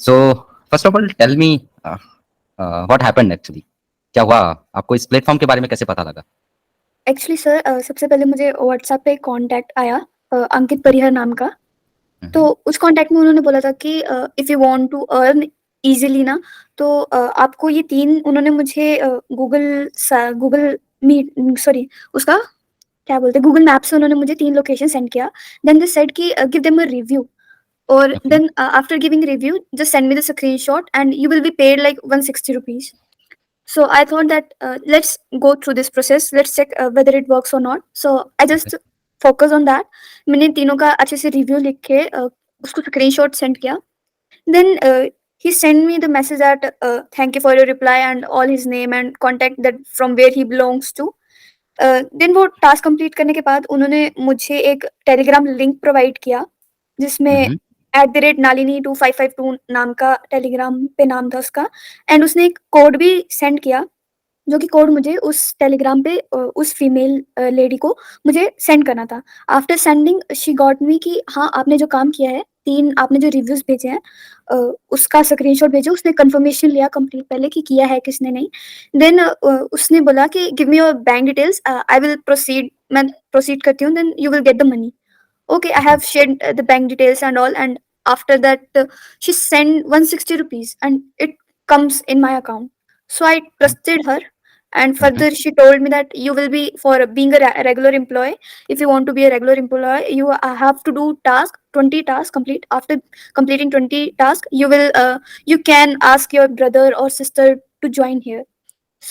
So first of all tell me what happened actually, क्या हुआ? आपको इस प्लेटफॉर्म के बारे में कैसे पता लगा? एक्चुअली सर सबसे पहले मुझे व्हाट्सएप पे कॉन्टैक्ट आया अंकित परिहर नाम का। तो हम्म, उस कॉन्टैक्ट में उन्होंने बोला था कि if you want to earn easily ना, तो आपको ये 3 उन्होंने मुझे गूगल मीट सॉरी उसका क्या बोलते हैं, गूगल मैप से उन्होंने मुझे 3 लोकेशन सेंड किया। देन दे सेड कि गिव देम अ रिव्यू और okay, then after giving review just send me the screenshot and you will be paid like 160 rupees. So I thought that let's go through this process. Let's check whether it works or not. So I okay, just focus on that. मैंने तीनों का अच्छे से review लिख के उसको screenshot send किया. Then he sent me the message that thank you for your reply and all his name and contact that from where he belongs to. Then वो टास्क कंप्लीट करने के बाद उन्होंने मुझे एक टेलीग्राम लिंक प्रोवाइड किया जिसमें हम्म, @nalini2552 नाम का टेलीग्राम पे नाम था उसका एंड उसने एक कोड भी सेंड किया जो कि कोड मुझे उस टेलीग्राम पे उस फीमेल लेडी को मुझे सेंड करना था। After sending she got me कि हाँ, आपने जो काम किया है, 3 आपने जो रिव्यूज़ भेजे हैं अ, उसका स्क्रीनशॉट भेजो। उसने कन्फर्मेशन लिया कंप्लीट पहले कि किया है किसने नहीं। देन उसने बोला कि give me your bank details I will proceed मैं प्रोसीड करती हूँ then you will get the money. Okay, I okay, have shared the bank details and all, and after that, she sent 160 rupees, and it comes in my account. So I trusted her, and hmm, further she told me that you will be for being a regular employee. If you want to be a regular employee, you have to do 20 tasks complete. After completing 20 tasks, you can ask your brother or sister to join here.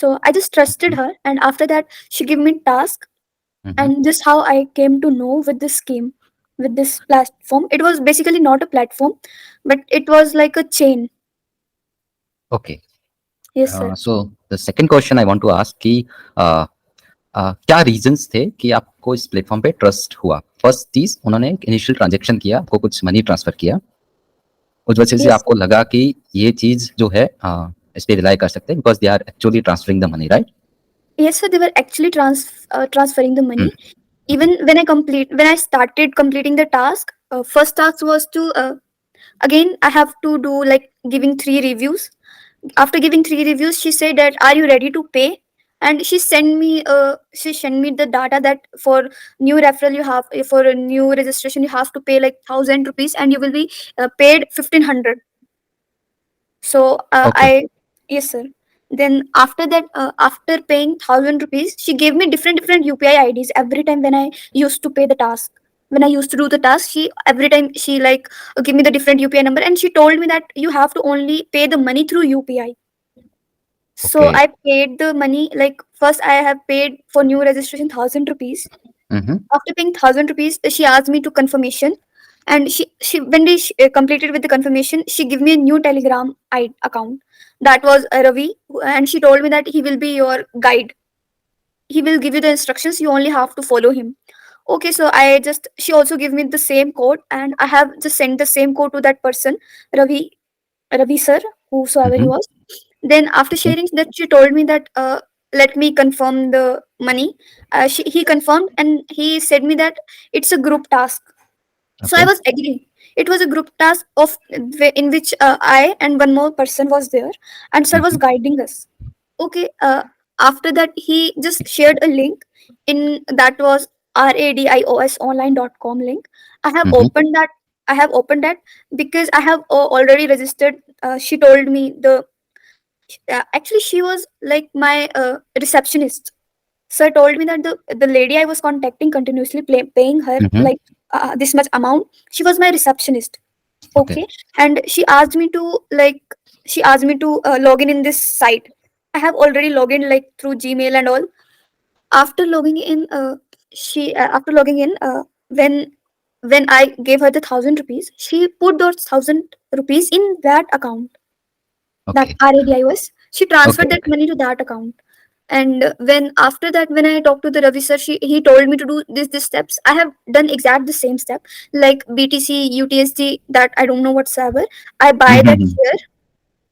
So I just trusted her, and after that, she gave me task hmm, and this how I came to know with this scheme, with this platform. It was basically not a platform, but it was like a chain. Okay. Yes, sir. So the second question I want to ask कि uh, क्या reasons थे कि आपको इस platform पे trust हुआ? First चीज, उन्होंने एक इनिशियल ट्रांजैक्शन किया, आपको कुछ मनी ट्रांसफर किया, उस वजह से Yes, आपको sir. लगा कि ये चीज जो है इस पे रिलाई कर सकते हैं because they are actually transferring the money, right? Yes, sir. They were actually transferring the money. Even when I started completing the task, first task was to again I have to do like giving 3 reviews. After giving 3 reviews, she said that are you ready to pay? And she sent me the data that for new referral you have for a new registration you have to pay like 1,000 rupees and you will be paid 1,500. So okay, I yes sir. Then after that, after paying 1,000 rupees, she gave me different UPI IDs every time when I used to pay the task. When I used to do the task, she every time she like give me the different UPI number and she told me that you have to only pay the money through UPI. Okay, So I paid the money like first I have paid for new registration 1,000 rupees. Hmm, After paying 1,000 rupees, she asked me to confirmation, and she when they completed with the confirmation, she gave me a new Telegram account. That was Ravi, and she told me that he will be your guide. He will give you the instructions. You only have to follow him. Okay, so she also gave me the same code, and I have just sent the same code to that person, Ravi, Ravi sir, whosoever he hmm, was. Then after okay, sharing that, she told me that let me confirm the money. He confirmed and he said me that it's a group task. So I okay, was agree. It was a group task of in which I and one more person was there, and sir was hmm, guiding us. Okay. After that, he just shared a link in that was radiosonline.com link. I have hmm, opened that. I have opened that because I have already registered. She told me actually she was like my receptionist. Sir told me that the lady I was contacting continuously paying her hmm, like this much amount. She was my receptionist. Okay, Okay, and she asked me to log in this site. I have already logged in like through Gmail and all. After logging in, after logging in, when I gave her the 1,000 rupees, she put those 1,000 rupees in that account, that okay, RADIOS. She okay, transferred that okay, money to that account. And when after that, when I talked to the Ravi sir, he told me to do this steps. I have done exact the same step like BTC, UTSD, that I don't know whatsoever. I buy that hmm, share.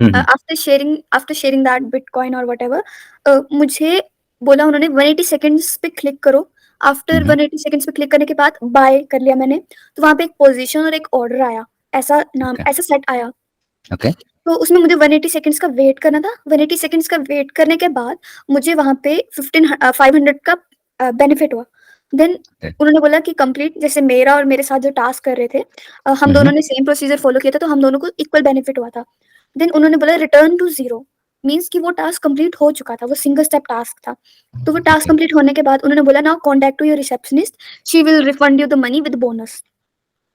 Hmm, After sharing that Bitcoin or whatever, मुझे बोला उन्होंने 180 seconds पे click करो। After hmm, 180 seconds पे click करने के बाद bye कर लिया मैंने। तो वहाँ पे एक पोजीशन और एक ऑर्डर आया, ऐसा नाम ओके, ऐसा सेट आया। ओके, तो उसमें मुझे 180 सेकंड्स का वेट करना था। 180 सेकंड्स का वेट करने के बाद मुझे वहाँ पे 500 का बेनिफिट हुआ। Then okay. उन्होंने बोला कि कंप्लीट, जैसे मेरा और मेरे साथ जो टास्क कर रहे थे, हम हुँ, दोनों हुँ। ने सेम प्रोसीजर फॉलो किया था, तो हम दोनों को इक्वल बेनिफिट हुआ था। देन उन्होंने बोला रिटर्न टू ज़ीरो, मीन्स कि वो टास्क कंप्लीट हो चुका था, वो सिंगल स्टेप टास्क था। तो वो टास्क ओके, कंप्लीट होने के बाद उन्होंने बोला now contact to your receptionist, she will refund you the money with bonus.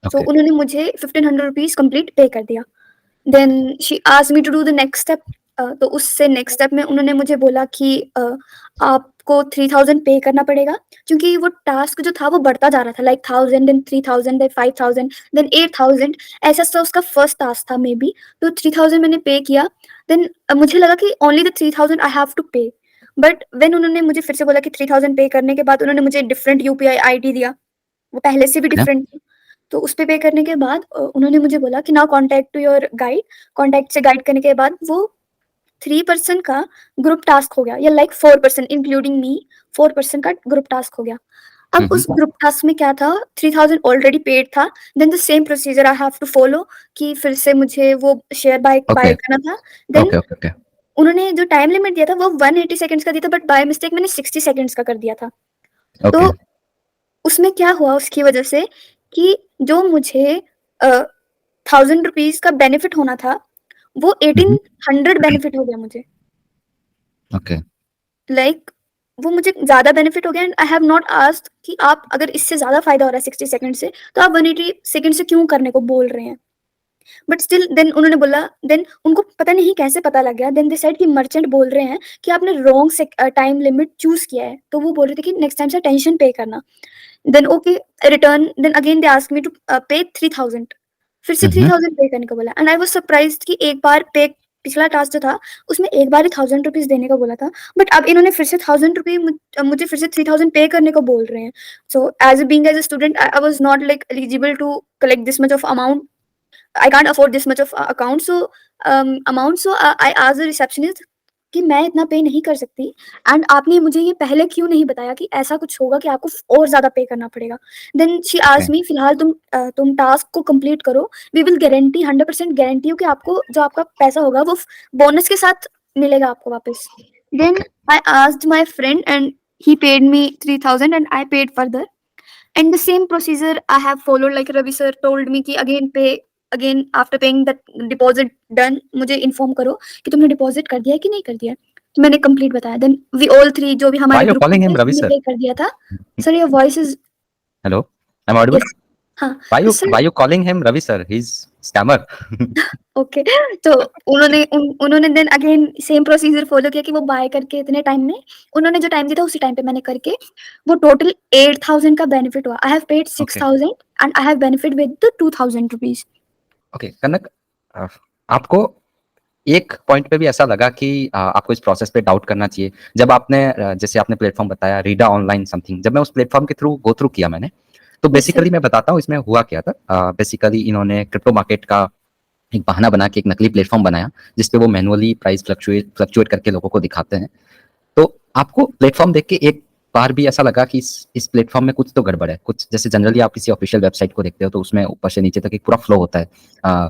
So okay. उन्होंने मुझे ₹1500 कंप्लीट पे कर दिया। Then she asked me to do the next step. तो उससे नेक्स्ट स्टेप में उन्होंने मुझे बोला कि आपको 3000 पे करना पड़ेगा, क्योंकि वो टास्क जो था वो बढ़ता जा रहा था, लाइक 1000 देन 3000 देन 5000 देन 8000, ऐसा सा उसका फर्स्ट टास्क था मे बी। तो 3000 मैंने पे किया। देन मुझे लगा कि only the 3000 I have to pay, but when उन्होंने मुझे फिर से बोला कि 3000 पे करने के बाद उन्होंने मुझे डिफरेंट यूपीआई आईडी दिया, वो पहले से भी ओके, डिफरेंट थी। तो उस पे करने के बाद उन्होंने मुझे बोला कि now contact to your guide. Contact से गाइड करने के बाद वो 3 पर्सन का ग्रुप टास्क हो गया, या like 4 person including me, 4 person का ग्रुप टास्क हो गया। अब हुँ, उस हुँ। ग्रुप टास्क में क्या था, 3000 ऑलरेडी पेड था। Then the same procedure I have to follow, कि फिर से मुझे वो शेयर बाय ओके, बाय करना था। देन ओके, ओके, ओके, उन्होंने जो टाइम लिमिट दिया था वो 180 सेकंड्स का दिया था, बट बाय मिस्टेक मैंने 60 सेकंड्स का कर दिया था। ओके। तो उसमें क्या हुआ उसकी वजह से, कि जो मुझे ₹1000 का बेनिफिट होना था, वो हुँ, हुँ। 1800 बेनिफिट हो गया मुझे। ओके, लाइक वो मुझे ज़्यादा बेनिफिट हो गया, and I have not asked कि आप अगर इससे ज़्यादा फ़ायदा हो रहा है 60 सेकंड से, तो आप 180 सेकंड से क्यों करने को बोल रहे हैं? बट स्टिल देन उन्होंने बोला, देन उनको पता नहीं कैसे पता लग गया, देन दे सेड कि मर्चेंट बोल रहे हैं कि आपने रॉन्ग टाइम लिमिट चूज़ किया है। तो वो बोल रहे थे कि नेक्स्ट टाइम से टेंशन पे करना। Then okay, return, then again they asked me to pay 3000, फिर से हुँ, हुँ। 3000 पे करने को बोला, एंड आई वाज़ सरप्राइज्ड कि एक बार पे, पिछला टास्क जो था उसमें एक बार ही ₹1000 देने को बोला था, बट अब इन्होंने फिर से ₹1000 मुझे फिर से 3000 पे करने को बोल रहे हैं। So as being as a student, I was not like eligible to collect this much of amount. I can't afford this much of account, so amount, so I asked the receptionist कि मैं इतना पे नहीं कर सकती, and आपने मुझे ये पहले क्यों नहीं बताया कि ऐसा कुछ होगा कि आपको और ज़्यादा पे करना पड़ेगा। Then she okay, asked me, फिलहाल तुम टास्क को कंप्लीट करो, वी विल गारंटी 100% गारंटी हो कि आपको जो आपका पैसा होगा वो बोनस के साथ मिलेगा आपको वापस। Then okay, I asked my friend and he paid me 3000 and I paid further, and the same procedure I have followed, like Ravi sir told me कि again pay, again after paying the deposit done, मुझे inform करो कि तुमने deposit कर दिया है कि नहीं कर दिया है। मैंने कंप्लीट बताया, देन वी ऑल थ्री जो भी Why हमारे you ग्रुप में calling थे him Ravi सबने sir? पे कर दिया था। Sir your voice is, Hello, am I audible? Yes, हाँ, Why तो you sir why you calling him Ravi sir? He's scammer. Okay. तो उन्होंने then again same procedure follow किया कि वो बाय करके इतने टाइम में, उन्होंने जो टाइम दिया था उसी टाइम पे मैंने करके वो टोटल 8000 का बेनिफिट हुआ। I have paid okay, 6000 and I have benefit with the ₹2000। Okay. Kanak, अ, आपको एक पॉइंट पे भी ऐसा लगा कि आपको इस प्रोसेस पे डाउट करना चाहिए। जब आपने जैसे आपने प्लेटफ़ॉर्म बताया रीडा ऑनलाइन समथिंग, जब मैं उस प्लेटफ़ॉर्म के थ्रू गो थ्रू किया मैंने, तो यस सर। बेसिकली मैं बताता हूँ इसमें हुआ क्या था। बेसिकली इन्होंने क्रिप्टो मार्केट का एक बहाना बना के एक नकली प्लेटफ़ॉर्म बनाया, जिस पे वो मैनुअली प्राइस फ्लक्चुएट करके लोगों को दिखाते हैं। तो आपको प्लेटफ़ॉर्म देख के एक बार भी ऐसा लगा कि इस प्लेटफ़ॉर्म में कुछ तो गड़बड़ है। कुछ जैसे जनरली आप किसी ऑफ़िशियल वेबसाइट को देखते हो तो उसमें ऊपर से नीचे तक एक पूरा फ्लो होता है।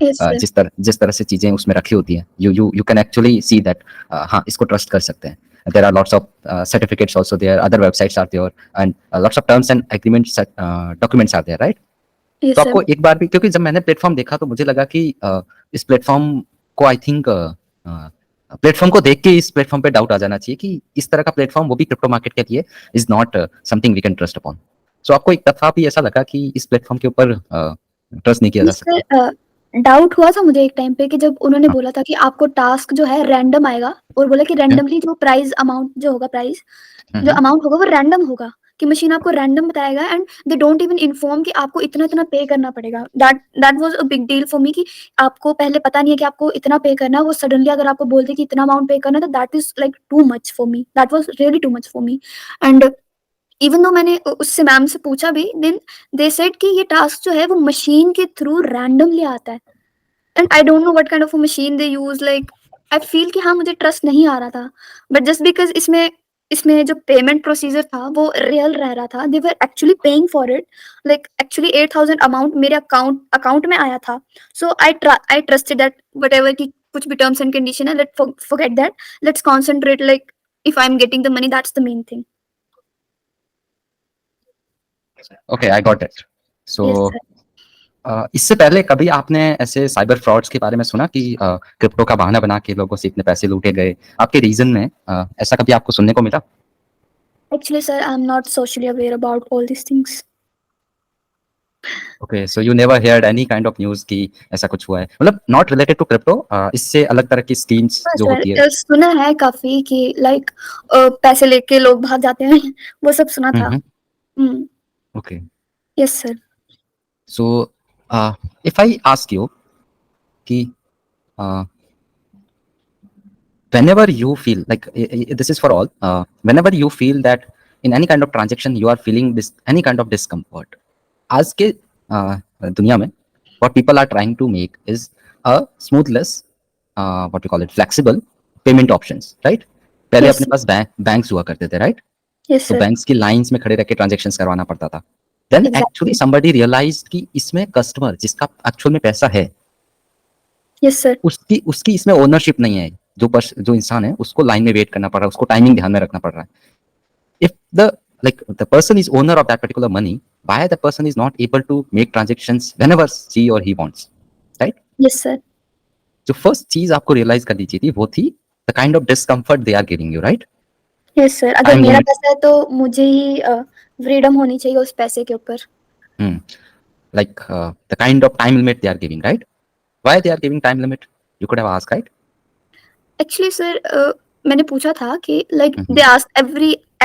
Yes sir. जिस तरह से चीज़ें उसमें रखी होती हैं, you can actually see that हाँ, इसको ट्रस्ट कर सकते हैं। There are lots of certificates also there, other websites are there and lots of terms and agreements documents are there, right? तो यस सर। आपको एक बार भी, क्योंकि जब मैंने प्लेटफ़ॉर्म देखा तो मुझे लगा कि इस प्लेटफ़ॉर्म को आई थिंक प्लेटफ़ॉर्म को देख के इस प्लेटफ़ॉर्म पे डाउट आ जाना चाहिए कि इस तरह का प्लेटफ़ॉर्म वो भी क्रिप्टो मार्केट के लिए is not something we can trust upon. So आपको एक दफ़ा भी ऐसा लगा कि इस प्लेटफ़ॉर्म के ऊपर ट्रस्ट नहीं किया जा यस सकता? सर, डाउट हुआ था मुझे एक टाइम पे कि जब उन्होंने हाँ। बोला था कि आपको टास्क जो है रैंडम आएगा, और बोला कि ओके। रैंडमली जो प्राइज़ अमाउंट जो होगा, प्राइज़ हुँ, जो हुँ। अमाउंट होगा वो रैंडम होगा, कि मशीन आपको रैंडम बताएगा, and they don't even inform कि आपको इतना-इतना पे करना पड़ेगा। That that was a big deal for me, कि आपको पहले पता नहीं है कि आपको इतना पे करना है, वो सडनली अगर आपको बोल दे कि इतना अमाउंट पे करना है, तो that is like too much for me, that was really too much for me. And even though मैंने उससे मैम से पूछा भी, देन दे सेड कि ये टास्क जो है वो मशीन के थ्रू रैंडमली आता है, and I don't know what kind of a machine they use, like I feel कि हाँ, मुझे ट्रस्ट नहीं आ रहा था। बट जस्ट बिकॉज़ इसमें इसमें जो पेमेंट प्रोसीजर था वो रियल रह रहा था। They were actually paying for it, like actually 8000 amount मेरे अकाउंट में आया था। So I trusted that whatever की कुछ भी टर्म्स एंड कंडीशन है, forget that, let's concentrate, like if I am getting the money that's the main thing. Okay, I got it. So yes sir. इससे पहले कभी आपने ऐसे साइबर फ्रॉड्स के बारे में सुना कि क्रिप्टो का बहाना बना के लोगों से इतने पैसे लूटे गए? आपके रीजन में ऐसा कभी आपको सुनने को मिला? Actually sir I am not socially aware about all this things. Okay, so you never heard any kind of news कि ऐसा कुछ हुआ है? मतलब नॉट रिलेटेड टू क्रिप्टो, इससे अलग तरह की स्कीम्स हाँ जो होती है। सर, सुना है काफी कि लाइक पैसे लेके लोग भाग जाते हैं, वो सब सुना था। Okay, yes sir. So if I ask you कि whenever you feel like this is for all, whenever you feel that in any kind of transaction you are feeling this any kind of discomfort, आज के दुनिया में what people are trying to make is a smoothless, what we call it, flexible payment options, right? पहले Yes, अपने पास banks हुआ करते थे, right? yes तो sir, बैंक्स की लाइंस में खड़े रह के ट्रांजेक्शंस करवाना पड़ता था। Then actually exactly. somebody realized कि इसमें कस्टमर जिसका एक्चुअल में पैसा है, Yes sir, उसकी उसकी इसमें ओनरशिप नहीं है। जो इंसान है उसको लाइन में वेट करना पड़ रहा है, उसको टाइमिंग ध्यान में रखना पड़ रहा है। If the person is owner of that particular money, why the person is not able to make transactions whenever she or he wants, right? yes sir, जो फर्स्ट चीज आपको रियलाइज करनी चाहिए थी वो थी the kind of discomfort they are giving you, right? yes sir. अगर time मेरा लिमिट, पैसा है तो मुझे ही फ्रीडम होनी चाहिए उस पैसे के ऊपर। like the kind of time limit they are giving, right? Why they are giving time limit? You could have asked, right? Actually sir मैंने पूछा था कि like they ask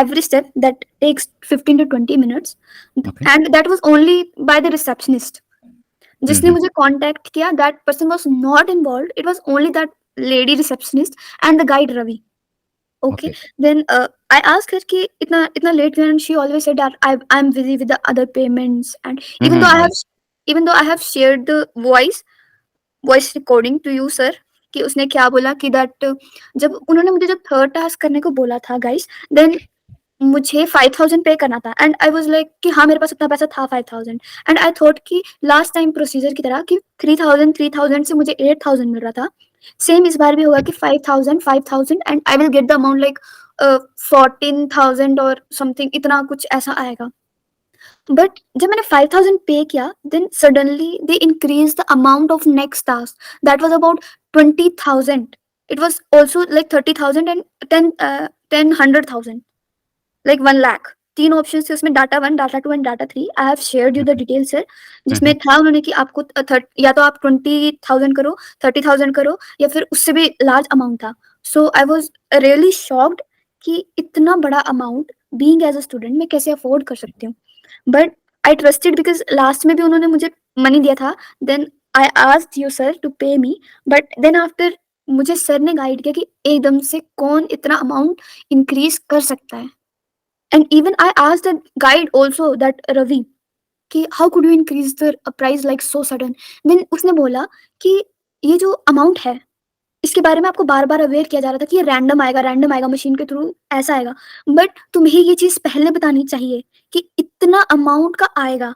every step that takes 15 to 20 minutes, Okay. and that was only by the receptionist. जिसने मुझे contact किया, that person was not involved, it was only that lady receptionist and the guide Ravi. Okay. Then I asked her कि इतना late क्यों, and she always said that I'm busy with the other payments, and even though I have shared the voice recording to you sir, कि उसने क्या बोला कि that जब उन्होंने मुझे जब थर्ड टास्क करने को बोला था गाइस, देन मुझे 5000 पे करना था, एंड आई वाज लाइक कि हाँ मेरे पास उतना पैसा था 5000, एंड आई थॉट कि लास्ट टाइम प्रोसीजर की तरह कि 3000 से मुझे 8000 मिल रहा था, सेम इस बार भी होगा कि 5000 and I will get the amount like 14000 और समथिंग, इतना कुछ ऐसा आएगा। बट जब मैंने 5000 पे किया, then suddenly they increase the amount of next task, that was about 20000, it was also like 30000 and 100,000, like 1 lakh. 3 options थे उसमें, data 1, data 2 and data 3। I have shared you the details sir, जिसमें था उन्होंने कि आपको या तो आप 20,000 करो, 30,000 करो, या फिर उससे भी लार्ज अमाउंट था। So I was really shocked कि इतना बड़ा amount being as a student मैं कैसे अफोर्ड कर सकती हूँ। But I trusted because last में भी उन्होंने मुझे मनी दिया था। Then I asked you sir to pay me, but then after मुझे सर ने गाइड किया कि एकदम से कौन इतना अमाउंट इंक्रीज कर सकता है। And even I asked the guide also, that Ravi, कि how could you increase the price like so sudden? Then उसने बोला कि ये जो अमाउंट है इसके बारे में आपको बार-बार अवेयर किया जा रहा था कि ये रैंडम आएगा मशीन के थ्रू, ऐसा आएगा। बट तुम्हें ये चीज़ पहले बतानी चाहिए कि इतना अमाउंट का आएगा।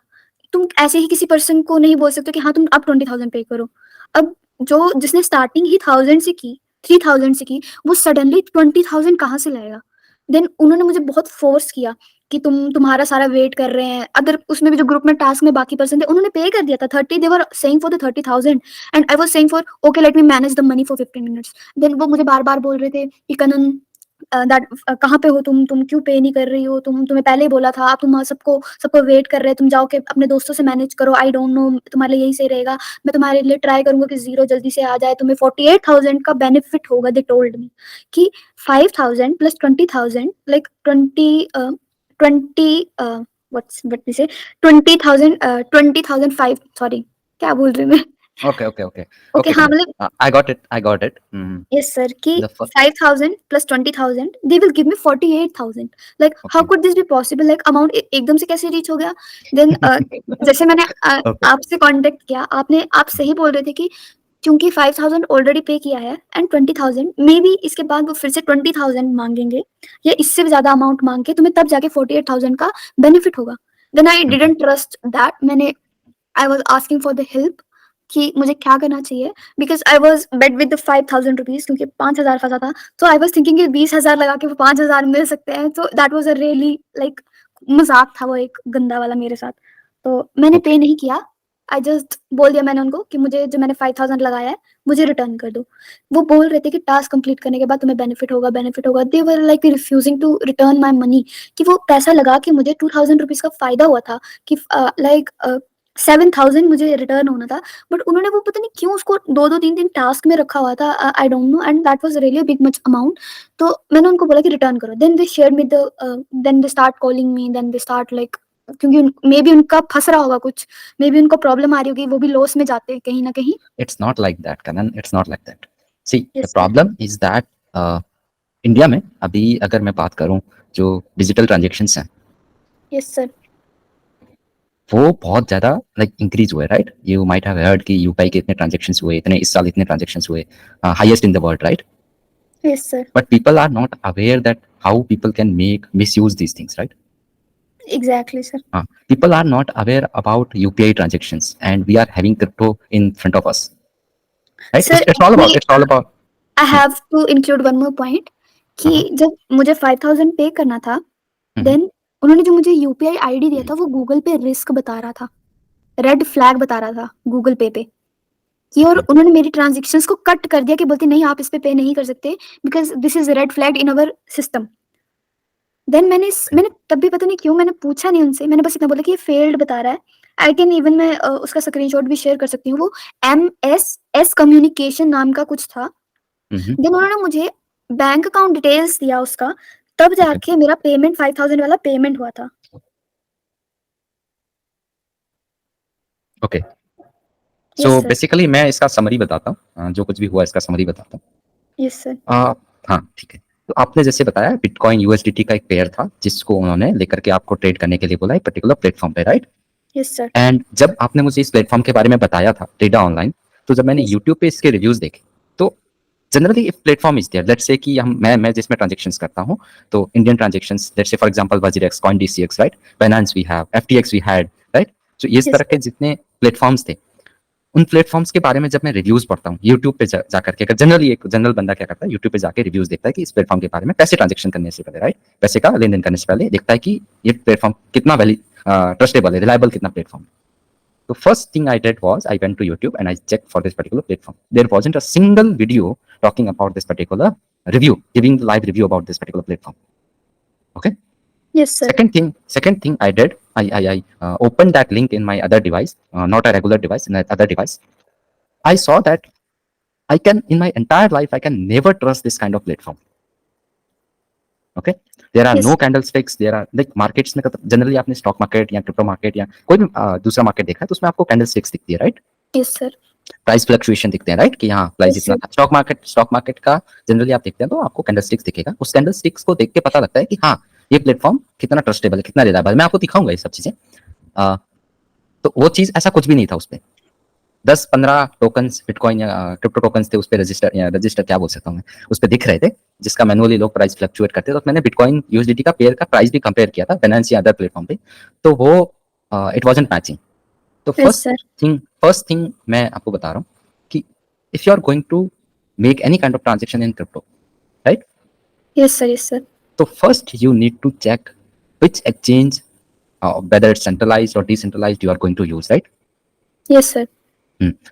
तुम ऐसे ही किसी पर्सन को नहीं बोल सकते कि हाँ तुम अब 20,000 पे करो। अब जो जिसने स्टार्टिंग ही 1000 से की, 3000 से की, वो सडनली 20,000 कहाँ से लाएगा? देन उन्होंने मुझे बहुत फोर्स किया कि तुम्हारा सारा वेट कर रहे हैं। अदर उसमें भी जो ग्रुप में टास्क में बाकी पर्सन थे, उन्होंने पे कर दिया था 30, they were saying for the 30,000 and I was saying for okay let me manage the money for 15 minutes. Then वो मुझे बार-बार बोल रहे थे कि कनन कहाँ पे हो तुम क्यों पे नहीं कर रही हो? तुम्हें पहले ही बोला था, आप सबको वेट कर रहे हैं, तुम जाओ के अपने दोस्तों से मैनेज करो, आई डोंट नो तुम्हारे लिए यही सही रहेगा। मैं तुम्हारे लिए ट्राई करूँगा कि ज़ीरो जल्दी से आ जाए, तुम्हें 48,000 का बेनिफिट होगा, दे टोल्ड मी कि 5,000 प्लस 20,000 लाइक 20 व्हाट वी से 20,000 20,005 सॉरी क्या बोल रही हूँ मैं? Okay. ओके हाँ, मतलब I got it. Yes sir कि The first, 5,000 plus 20,000 they will give me 48,000। Like how okay. Could this be possible? Like amount एकदम से कैसे रीच हो गया? देन जैसे मैंने Okay. आपसे कांटेक्ट किया, आप सही बोल रहे थे कि चूँकि 5000 ऑलरेडी पे किया है एंड 20,000 मे बी इसके बाद वो फिर से 20,000 माँगेंगे या इससे भी ज़्यादा अमाउंट माँग के तुम्हें तब जाके 48,000 का बेनिफिट होगा। Then I didn't trust that मैंने I was asking for the help कि मुझे क्या करना चाहिए because I was bet with the 5,000 rupees क्योंकि 5,000 फँसा था। तो आई वाज़ थिंकिंग कि 20,000 लगा के वो 5,000 मिल सकते हैं। तो that was a really like मज़ाक था वो एक गंदा वाला मेरे साथ। तो मैंने ओके पे नहीं किया। आई जस्ट बोल दिया मैंने उनको कि मुझे जो मैंने 5,000 लगाया है, मुझे रिटर्न कर दो। वो बोल रहे थे कि टास्क कंप्लीट करने के बाद तुम्हें बेनिफिट होगा, बेनिफिट होगा। They were like refusing to return my money कि वो पैसा लगा के मुझे 2,000 रुपीज़ का फ़ायदा हुआ था कि 7,000 मुझे रिटर्न होना था। बट उन्होंने वो पता नहीं क्यों उसको 2-2 3-3 टास्क में रखा हुआ था। I don't know and that was really a big much amount. तो मैंने उनको बोला कि रिटर्न करो। Then they shared me the then they start calling me, then they start like क्योंकि मे बी उनका फँस रहा होगा कुछ, मे बी उनको प्रॉब्लम आ रही होगी, वो भी लॉस में जाते हैं कहीं न कहीं। इट्स नॉट लाइक दैट कनन, it's not like that. See the yes sir. Problem is that India में अभी अगर मैं बात करूं जो डिजिटल ट्रांजेक्शन्स हैं यस सर। वो बहुत ज़्यादा लाइक इंक्रीज हुए, राइट? यू माइट हैव हर्ड कि यूपीआई के इतने ट्रांजेक्शन्स हुए, इतने इस साल इतने ट्रांजेक्शन्स हुए, highest in the world, right? Yes sir. But people are not aware that how people can make misuse these things, right? Exactly sir. People are not aware about UPI transactions, and we are having crypto in front of us, right? Sir It's all about actually it's all about I have to include one more point कि uh-huh, जब मुझे 5,000 पे करना था, mhm, then उन्होंने जो मुझे UPI ID दिया था वो गूगल पे रिस्क बता रहा था, रेड फ्लैग बता रहा था गूगल पे पे कि और okay, उन्होंने मेरी ट्रांज़ैक्शंस को कट कर दिया कि बोलते नहीं आप इस पे नहीं कर सकते because this is red flag in our system. Then okay, मैंने तब भी पता नहीं क्यों मैंने पूछा नहीं उनसे, मैंने बस इतना बोला कि ये फेल्ड बता रहा है। आई कैन इवन मैं उसका स्क्रीनशॉट भी शेयर कर सकती हूँ। वो एमएसएस कम्युनिकेशन नाम का कुछ था। mhm, देन उन्होंने मुझे बैंक अकाउंट डिटेल्स दिया उसका, तब okay, जाके मेरा पेमेंट 5,000 वाला पेमेंट हुआ था। okay. Yes So sir. basically मैं इसका समरी बताता हूँ, जो कुछ भी हुआ इसका समरी बताता हूँ। Yes sir. हाँ, ठीक है। तो आपने जैसे बताया बिटकॉइन यूएसडीटी का एक पेयर था जिसको उन्होंने लेकर के आपको ट्रेड करने के लिए बोला एक पर्टिकुलर प्लेटफॉर्म पे, राइट? Yes sir. एंड जब आपने मुझे इस प्लेटफॉर्म के बारे में बताया था ट्रेडा ऑनलाइन, तो जब मैंने यस। यूट्यूब पे इसके रिव्यूज देखे तो generally if platform is there, let's say कि हम मैं जिसमें ट्रांजेक्शंस करता हूँ, तो Indian transactions, let's say for example WazirX, CoinDCX, right? Binance we have, FTX we had, right? तो इस यस तरह के सर। जितने प्लेटफॉर्म्स थे, उन प्लेटफॉर्म्स के बारे में जब मैं रिव्यूज पढ़ता हूँ यूट्यूब पे जाकर के, जनरली एक जनरल बंदा क्या करता है, यूट्यूब पे जाके रिव्यूज देखता है कि इस प्लेटफॉर्म के बारे में, पैसे ट्रांजेक्शन करने से पहले, राइट? पैसे का लेन देन करने से पहले देखता है कि ये प्लेटफॉर्म कितना वैली ट्रस्टेबल है, रिलायबल कितना प्लेटफॉर्म है। The first thing I did was I went to YouTube and I checked for this particular platform. There wasn't a single video talking about this particular review, giving live review about this particular platform. Okay. Yes sir. Second thing I did, I opened that link in my other device, not a regular device, in that other device. I saw that I can, in my entire life, I can never trust this kind of platform. Okay. There are yes. no candlesticks. There are like markets में generally आपने stock market या crypto market या कोई भी दूसरा market देखा है तो उसमें आपको candlesticks दिखती है, right? Yes sir. Price fluctuation दिखते हैं, राइट? कि हाँ प्राइस यस इतना सर। था। स्टॉक मार्केट का जनरली आप देखते हैं तो आपको कैंडलस्टिक्स दिखेगा। उस कैंडलस्टिक्स को देख के पता लगता है कि हाँ ये प्लेटफॉर्म कितना ट्रस्टेबल है, कितना रिलायबल है। मैं आपको दिखाऊंगा ये सब चीजें। तो वो चीज ऐसा कुछ भी नहीं था उसपे। 10-15 टोकन्स बिटकॉइन या क्रिप्टो टोकन्स थे उस पे, रजिस्टर क्या बोल सकता हूँ मैं, उस पे दिख रहे थे जिसका मैनुअली लोग प्राइस फ्लक्चुएट करते थे। तो मैंने बिटकॉइन यूएसडीटी का पेयर का प्राइस भी कंपेयर किया था बाइनेंस या अदर प्लेटफॉर्म पे, तो वो इट वाजंट मैचिंग। तो यस सर। फर्स्ट थिंग मैं आपको बता रहा हूँ कि if you are going to make any kind of transaction in crypto, right? Yes sir. Yes sir. तो first you need to check which exchange, whether it's centralized or decentralized, you are going to use, right? Yes sir.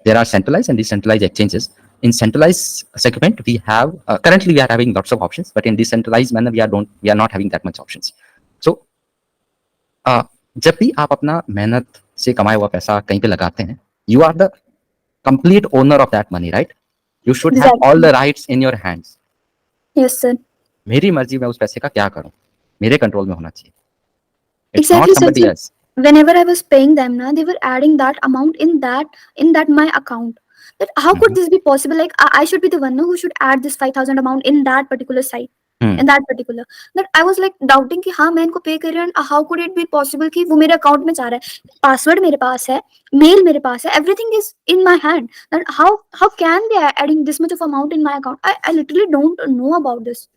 There are centralized and decentralized exchanges. In centralized segment, we have currently we are having lots of options, but in decentralized manner, we are not having that much options. So, जब भी आप अपना मेहनत से कमाया हुआ पैसा कहीं पे लगाते हैं, you are the complete owner of that money, right? You should have all exactly. the rights in your hands. Yes sir. मेरी मर्जी में उस पैसे का क्या करूं, मेरे कंट्रोल में होना चाहिए. It's not exactly sir somebody जी। else. Whenever I was paying them na, they were adding that amount in that my account. That how could Mhm. this be possible? Like I should be the one no, who should add this 5,000 amount in that particular site. Hmm in that particular, that I was like doubting कि हाँ मैं इनको पे कर रही हूँ, and how could it be possible कि वो मेरे अकाउंट में जा रहा है, पासवर्ड मेरे पास है, मेल मेरे पास है, everything is in my hand, that how can they are adding this much of amount in my account, I literally don't know about this.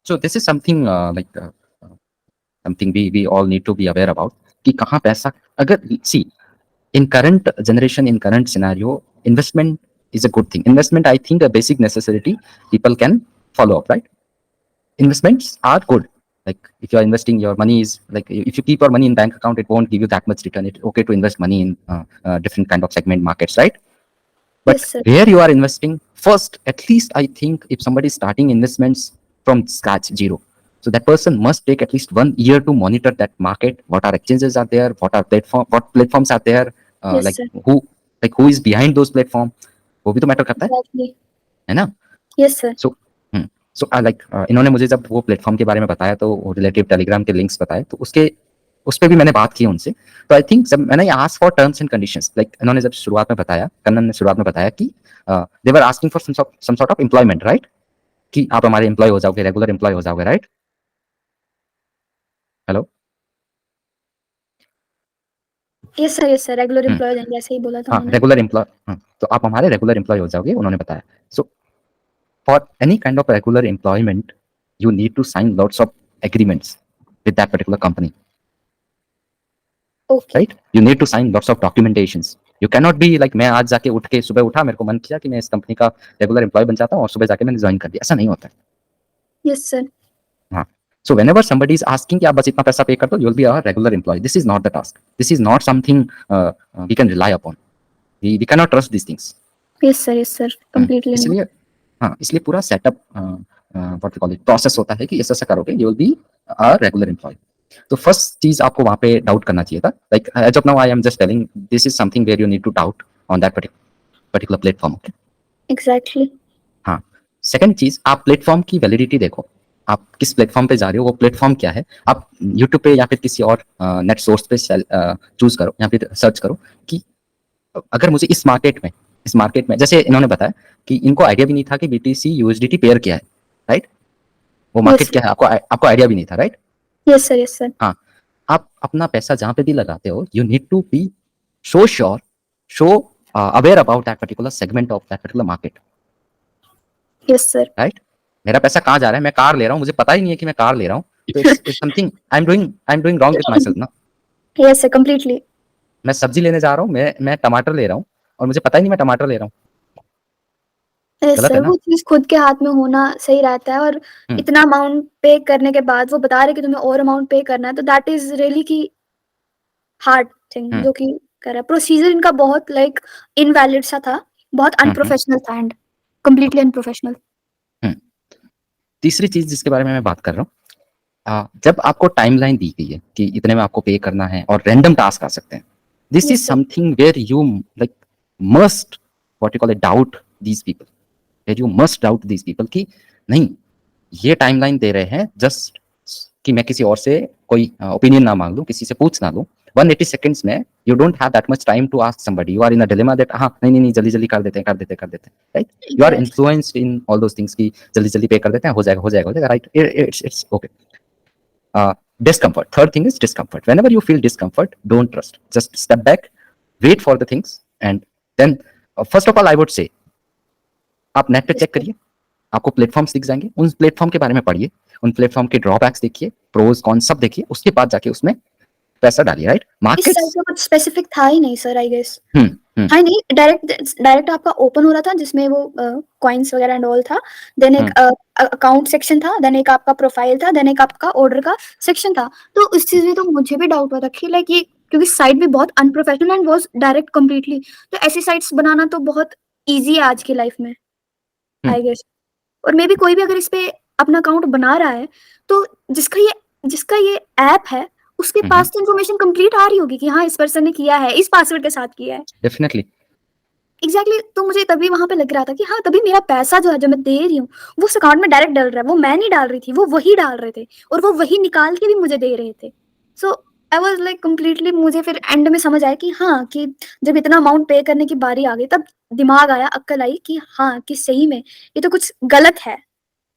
So this is something something we all need to be aware about कि कहाँ पैसा अगर see in current generation, in current scenario, investment is a good thing. Investment, I think, a basic necessity people can follow up, right? Investments are good. Like if you are investing your money is like if you keep your money in bank account, it won't give you that much return. It's okay to invest money in different kind of segment markets, right? Yes But sir. where you are investing first, at least I think if somebody is starting investments from scratch, zero, so that person must take at least 1 year to monitor that market. What are exchanges are there? What platforms are there? Yes Like sir. who is behind those platform? वो भी तो matter करता Exactly. है ना? Yes sir. सो so like इन्होंने मुझे जब वो प्लेटफॉर्म के बारे में बताया तो रिलेटिव टेलीग्राम के लिंक्स बताए तो उसके उस पर भी मैंने बात की उनसे. तो आई थिंक जब मैंने ask for terms and conditions, like इन्होंने जब शुरुआत में बताया, कन्नन ने शुरुआत में बताया कि they were asking for some sort of employment, right? कि आप हमारे एम्प्लॉय हो जाओगे, रेगुलर एम्प्लॉय हो जाओगे, right? Hello. Yes sir. Yes sir. Regular employee देंगे, ऐसे ही बोला था हाँ, उन्होंने. Regular employ. तो आप हमारे रेगुलर एम्प्लॉय हो जाओगे, उन्होंने बताया. So for any kind of regular employment you need to sign lots of agreements with that particular company, Okay. right? You need to sign lots of documentations. You cannot be like मैं आज जाके उठ के सुबह उठा, मेरे को मन किया कि मैं इस कंपनी का रेगुलर एम्प्लॉय बन जाता हूँ और सुबह जाके मैंने ज्वाइन कर दिया. ऐसा नहीं होता है. Yes sir. हाँ. So whenever somebody is asking कि आप बस इतना पैसा पे कर दो, you will be a regular employee. This is not the task. This is not something we can rely upon. We cannot trust these things. Yes sir. Yes sir. Completely not. इसलिए हाँ, इसलिए पूरा setup what we call it process होता है कि ऐसा ऐसा करोगे you will be a regular employ. तो फर्स्ट चीज आपको वहां पे डाउट करना चाहिए था. Like as of now I am just telling this is something where you need to doubt on that particular platform. Okay. Exactly. हाँ. सेकंड चीज, आप प्लेटफॉर्म की वैलिडिटी देखो. आप किस प्लेटफॉर्म पे जा रहे हो, वो प्लेटफॉर्म क्या है. आप यूट्यूब पे या फिर किसी और नेट सोर्स पे चूज करो या फिर सर्च करो कि अगर मुझे इस मार्केट में जैसे इन्होंने बताया कि इनको आइडिया भी नहीं था कि बीटीसी यूएसडीटी पेयर क्या है, राइट? वो Yes मार्केट sir. क्या है आपको आइडिया भी नहीं था, right? Yes sir. Yes sir. हाँ. आप अपना पैसा जहां पे भी लगाते हो, you need to be so sure, so aware about that particular segment of that particular market, Yes sir. Right? मेरा पैसा कहाँ जा रहा है, मैं कार ले रहा हूँ, मुझे पता ही नहीं है कि मैं कार ले रहा हूँ, तो it's something I am doing wrong with my self ना. Yes sir. Completely. मैं सब्जी लेने जा रहा हूँ, मैं टमाटर ले रहा हूँ और मुझे पता ही नहीं मैं टमाटर ले रहा हूँ. यस गलत सर, है ना? वो चीज़ खुद के हाथ में होना सही रहता है, और इतना अमाउंट पे करने के बाद वो बता रहे कि तुम्हें और अमाउंट पे करना है, तो दैट इज़ रियली कि हार्ड थिंग जो कि कर रहा है। प्रोसीजर इनका बहुत लाइक इनवैलिड सा था, बहुत अनप्रोफेशनल था एंड कंप्लीटली अनप्रोफेशनल। तीसरी चीज जिसके बारे में मैं बात कर रहा हूँ, जब आपको टाइमलाइन दी गई है कि इतने में आपको पे करना है और रैंडम टास्क आ सकते हैं, this is yes sir. Something where you like must what you call it doubt these people, where you must doubt these people कि नहीं, ये टाइमलाइन दे रहे हैं जस्ट कि मैं किसी और से कोई ओपिनियन ना मांग लूं, किसी से पूछ ना लूं. 180 सेकंड्स में you don't have that much time to ask somebody. You are in a dilemma that हाँ नहीं नहीं नहीं जल्दी जल्दी कर देते हैं, right? You are influenced in all those things की जल्दी जल्दी पे कर देते हैं, हो जाएगा, right? It's okay. Discomfort. Third thing is discomfort. Whenever you feel discomfort, don't trust. Just step back, wait for the things, and then first of all, I would say, आप net पे check करिए, आपको platforms दिख जाएंगे, उन platform के बारे में पढ़िए, उन प्लेटफॉर्म के ड्रॉबैक्स देखिए, प्रोज कॉन सब देखिए, उसके बाद जाके उसमें पैसा डालिए, राइट? इस साइट मार्केट्स में कुछ स्पेसिफिक था ही नहीं सर, आई गेस। हाँ नहीं, डायरेक्ट आपका ओपन हो रहा था जिसमें वो कॉइन्स वगैरह एंड ऑल था, देन एक अकाउंट सेक्शन था, देन एक आपका प्रोफाइल था, देन एक आपका ऑर्डर का सेक्शन था। तो उस चीज में तो मुझे भी डाउट हुआ था कि लाइक ये, क्योंकि साइट भी बहुत unprofessional and was direct completely, तो ऐसी साइट्स बनाना तो बहुत इजी है आज की लाइफ में, आई गेस। और मे बी कोई भी अगर इस पे अपना अकाउंट बना रहा है, तो जिसका ये ऐप है, उसके पास तो इन्फॉर्मेशन कंप्लीट आ रही होगी कि हाँ इस पर्सन ने किया है, इस पासवर्ड के साथ किया है। डेफिनेटली एग्जैक्टली तो मुझे तभी वहां पे लग रहा था कि हाँ तभी मेरा पैसा जो है, जो मैं दे रही हूँ, वो उस अकाउंट में डायरेक्ट डल रहा है, वो मैं नहीं डाल रही थी, वो वही डाल रहे थे, और वो वही निकाल के भी मुझे दे रहे थे। सो आई वॉज लाइक कम्प्लीटली, मुझे फिर एंड में समझ आया कि हाँ, कि जब इतना अमाउंट पे करने की बारी आ गई, तब दिमाग आया, अक्ल आई कि हाँ, कि सही में ये तो कुछ गलत है।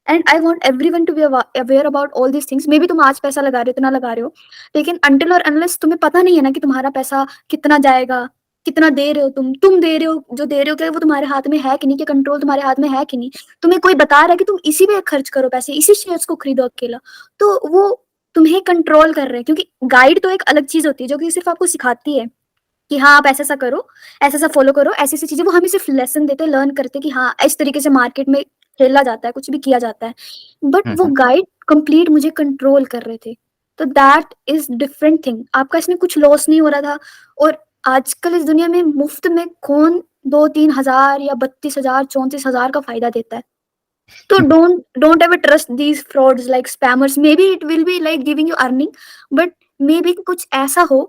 And I want everyone to be aware about all these things. Maybe तुम आज पैसा लगा रहे हो तो ना लगा रहे हो, लेकिन अनटिल और अनलेस तुम्हें पता नहीं है ना कि तुम्हारा पैसा कितना जाएगा, कितना दे रहे हो तुम दे रहे हो, जो दे रहे हो क्या वो तुम्हारे हाथ में है कि नहीं, कि कंट्रोल तुम्हारे हाथ में है कि नहीं, तुम्हें कोई बता रहा है कि तुम इसी पे खर्च करो पैसे, इसी शेयर्स को खरीदो अकेला, तो वो तुम्हें कंट्रोल कर रहे हैं। क्योंकि गाइड तो एक अलग चीज होती है जो कि सिर्फ आपको सिखाती है कि हाँ आप ऐसा करो, ऐसा फॉलो करो, ऐसी ऐसी चीजें, वो हमें सिर्फ लेसन देते, लर्न करते कि हाँ इस तरीके से मार्केट में खेला जाता है, कुछ भी किया जाता है। बट वो गाइड कंप्लीट मुझे कंट्रोल कर रहे थे, तो दैट इज डिफरेंट थिंग। आपका इसमें कुछ लॉस नहीं हो रहा था। और आजकल इस दुनिया में मुफ्त में कौन 2-3 हजार या 32,000 34,000 का फायदा देता है? तो don't ever trust these frauds like spammers. Maybe it will be like giving you earning, but maybe कुछ ऐसा हो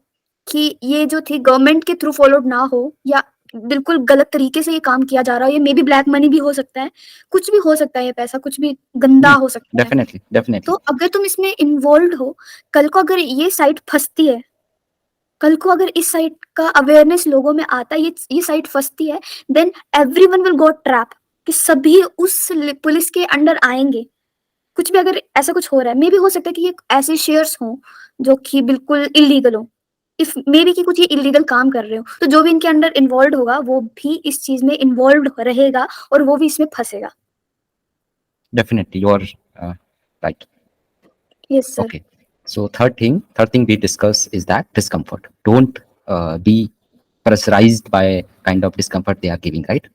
कि ये जो थी गवर्नमेंट के थ्रू फॉलोड ना हो, या बिल्कुल गलत तरीके से ये काम किया जा रहा हो, ये मे बी ब्लैक मनी भी हो सकता है, कुछ भी हो सकता है, ये पैसा कुछ भी गंदा हो सकता है। डेफिनेटली तो डेफिनेटली अगर तुम इसमें इन्वॉल्व हो, कल को अगर ये साइट फंसती है, कल को अगर इस साइट का अवेयरनेस लोगों में आता है, ये साइट फंसती है, then everyone will go trap, कि सभी उस पुलिस के अंडर आएंगे। कुछ भी अगर ऐसा कुछ हो रहा है, मे बी हो सकता है कि ये ऐसे शेयर्स हों जो कि बिल्कुल इलीगल हो, इफ मे बी कि कुछ ये इलीगल काम कर रहे हो, तो जो भी इनके अंडर इन्वॉल्व होगा वो भी इस चीज में इन्वॉल्व रहेगा और वो भी इसमें फंसेगा। Definitely you are right. Yes sir. Okay. So third thing we discuss is that discomfort. Don't be pressurized by kind of discomfort they are giving, right?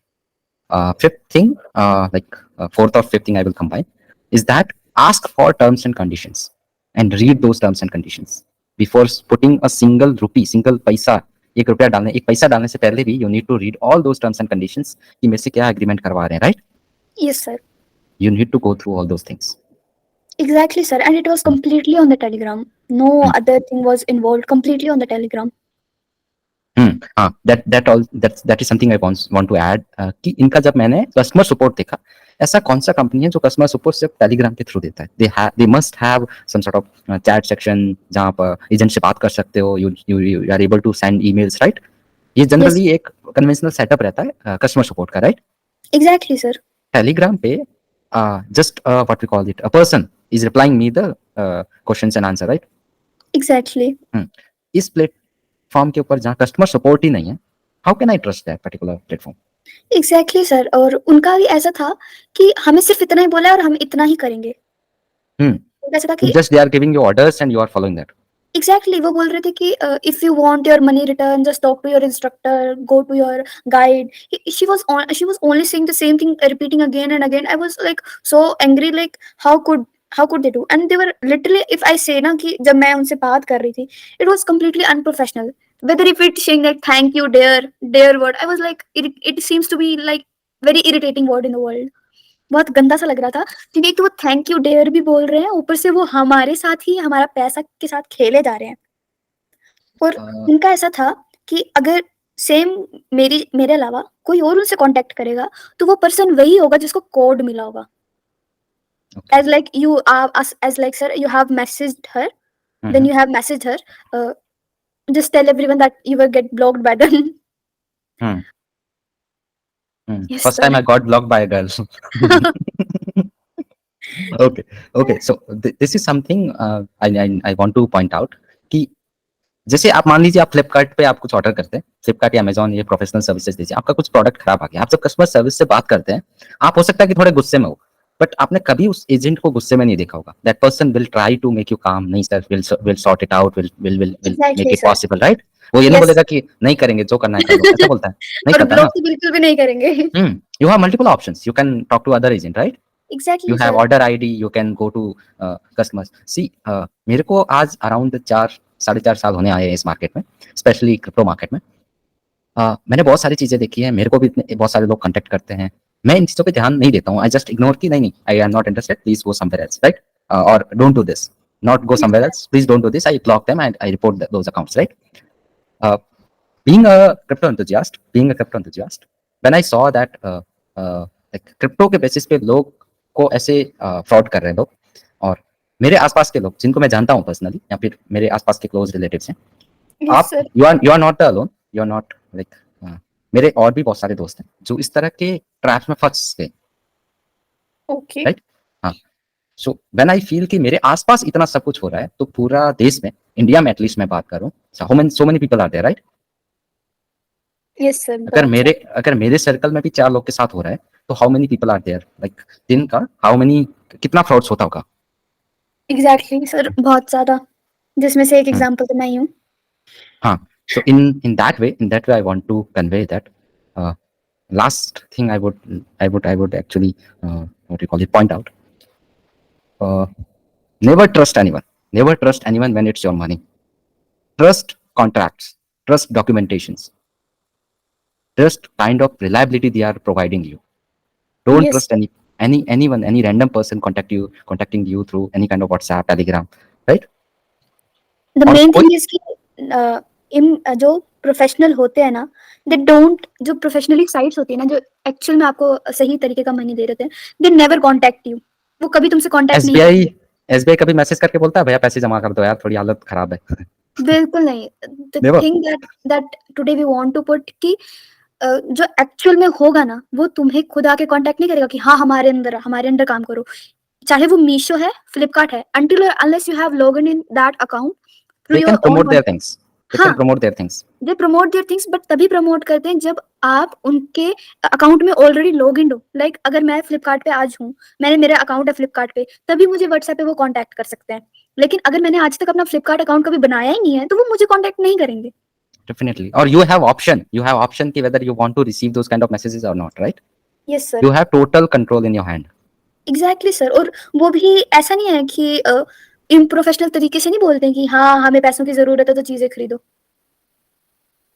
Fifth thing, fourth or fifth thing I will combine is that ask for terms and conditions and read those terms and conditions before putting a single rupee, single paisa. एक पैसा डालने से पहले भी you need to read all those terms and conditions कि मेरे से क्या agreement करवा रहे हैं, right? Yes sir. You need to go through all those things. Exactly sir, and it was completely on the Telegram. No other thing was involved, completely on the Telegram. That is something I want to add कि इनका जब मैंने customer support देखा, ऐसा कौन सा company है जो कस्टमर सपोर्ट सिर्फ टेलीग्राम के थ्रू देता है? they must have some sort of chat section जहाँ पर एजेंट से बात कर सकते हो, you are able to send emails, right? ये जनरली एक कन्वेंशनल सेटअप रहता है कस्टमर सपोर्ट का, राइट? Exactly sir. टेलीग्राम पे just what we call it, a person is replying me the questions and answer, right? Exactly. इस platform के ऊपर जहाँ कस्टमर सपोर्ट ही नहीं है, how can I trust that particular platform? Exactly sir, और उनका भी ऐसा था कि हमें सिर्फ इतना ही बोला है और हम इतना ही करेंगे। ऐसा था कि just they are giving you orders and you are following that. Exactly वो बोल रहे थे कि if you want your money return just talk to your instructor, go to your guide. She was only saying the same thing, repeating again and again. I was like so angry, like how could they do, and they were literally, if I say ना कि जब मैं उनसे बात कर रही थी, it was completely unprofessional. whether if it saying like thank you dear word, I was like it seems to be like very irritating word in the world. बहुत गंदा सा लग रहा था, क्योंकि एक तो वो थैंक यू डेयर भी बोल रहे हैं, ऊपर से वो हमारे साथ ही हमारा पैसा के साथ खेले जा रहे हैं। और उनका ऐसा था कि अगर सेम मेरे अलावा कोई और उनसे कांटेक्ट करेगा तो वो पर्सन वही होगा जिसको कोड मिला होगा। as like you are as like sir, you have messaged her, then you have messaged her, just tell everyone that you will get blocked by them. Yes, first sir. time I got blocked by a girl. Okay, so this is something I want to point out कि जैसे आप मान लीजिए आप फ्लिपकार्ट पे आप कुछ order करते हैं, फ्लिपकार्ट या अमेजॉन, ये प्रोफेशनल सर्विसेज दीजिए, आपका कुछ प्रोडक्ट खराब आ गया, आप जब कस्टमर सर्विस से बात करते हैं, आप हो सकता है कि थोड़े गुस्से में हो, बट आपने कभी उस एजेंट को गुस्से में नहीं देखा होगा। That person will try to make you calm, नहीं sir, will sort it out, will make it possible, right? वो ये नहीं बोलेगा कि नहीं करेंगे, जो करना है कर लो, ऐसा बोलता है? नहीं और करता ना। ब्लॉक तो बिल्कुल भी नहीं करेंगे। You have multiple options, you can talk to other agent, right? Exactly, You have sir. order ID, you can go to customers. See, मेरे को आज अराउंड 4-4.5 साल होने आए हैं इस मार्केट में, स्पेशली क्रिप्टो मार्केट में। मैंने बहुत सारी चीजें देखी है, मेरे को भी बहुत सारे लोग कांटेक्ट करते हैं, मैं इन चीजों पे ध्यान नहीं देता हूँ। आई जस्ट इग्नोर की नहीं, I am not interested, please go somewhere else, right? और don't do this, not go somewhere else, please don't do this, I block them and I report those accounts, right? Being a crypto enthusiast, when I saw that like crypto के basis पे लोग को ऐसे fraud कर रहे हैं लोग, और मेरे आसपास के लोग जिनको मैं जानता हूँ पर्सनली या फिर मेरे आसपास के क्लोज रिलेटिव्स हैं, Yes, आप sir. You are not alone, you are not like, मेरे और भी बहुत सारे दोस्त हैं जो इस तरह के ट्रैप्स में फंस गए, Okay. राइट? हाँ, सो व्हेन आई फील कि मेरे आसपास इतना सब कुछ हो रहा है, तो पूरा देश में, इंडिया में एटलीस्ट मैं बात करूं, so many people are there, right? Yes sir, अगर बहुत मेरे सारे। अगर मेरे सर्कल में भी 4 लोग के साथ हो रहा है, तो how many people are there, like दिन का हाउ मेनी, कितना फ्रॉड्स होता होगा? एग्ज़ैक्टली सर, बहुत ज़्यादा, जिसमें से एक एग्ज़ाम्पल तो मैं ही हूँ। हाँ, so in that way I want to convey that last thing I would actually what do you call it, point out, uh, never trust anyone, never trust anyone when it's your money. Trust contracts, trust documentations, trust kind of reliability they are providing you. Don't yes trust anyone, any random person contacting you through any kind of WhatsApp, Telegram, right? The और main कोई thing is कि जो professional होते हैं ना, they don't, जो professionally sites होती है ना, जो एक्चुअल में आपको सही तरीके का मनी दे रहे थे, दे नेवर कॉन्टैक्ट यू। वो कभी तुमसे कॉन्टैक्ट नहीं एसबीआई करेंगे। एसबीआई कभी मैसेज करके बोलता है भैया पैसे जमा कर दो यार, थोड़ी हालत खराब है? बिल्कुल नहीं। The never. Thing that that today we want to put कि जो एक्चुअल में होगा ना, वो तुम्हें खुद आके कॉन्टैक्ट नहीं करेगा कि हाँ, हमारे अंडर काम करो। चाहे वो मीशो है, फ्लिपकार्ट है, until or unless you have logged in that account through They your can own promote one। their things. They can हाँ, promote their things. They promote their things, but तभी प्रमोट करते हैं जब आप उनके अकाउंट में ऑलरेडी लॉग इन हो। Like अगर मैं फ्लिपकार्ट पे आज हूँ, मैंने मेरा अकाउंट है फ्लिपकार्ट पे, तभी मुझे व्हाट्सएप पे वो कांटेक्ट कर सकते हैं। लेकिन अगर मैंने आज तक अपना फ्लिपकार्ट अकाउंट कभी बनाया ही नहीं है, तो वो मुझे कांटेक्ट नहीं करेंगे। Definitely. Or you have option. You have option ki whether you want to receive those kind of messages or not, right? Yes sir, You have total control in your hand. Exactly sir. और वो भी ऐसा नहीं है कि इम्प्रोफेशनल तरीके से नहीं बोलते हैं कि हाँ, हमें पैसों की जरूरत है तो चीजें खरीदो।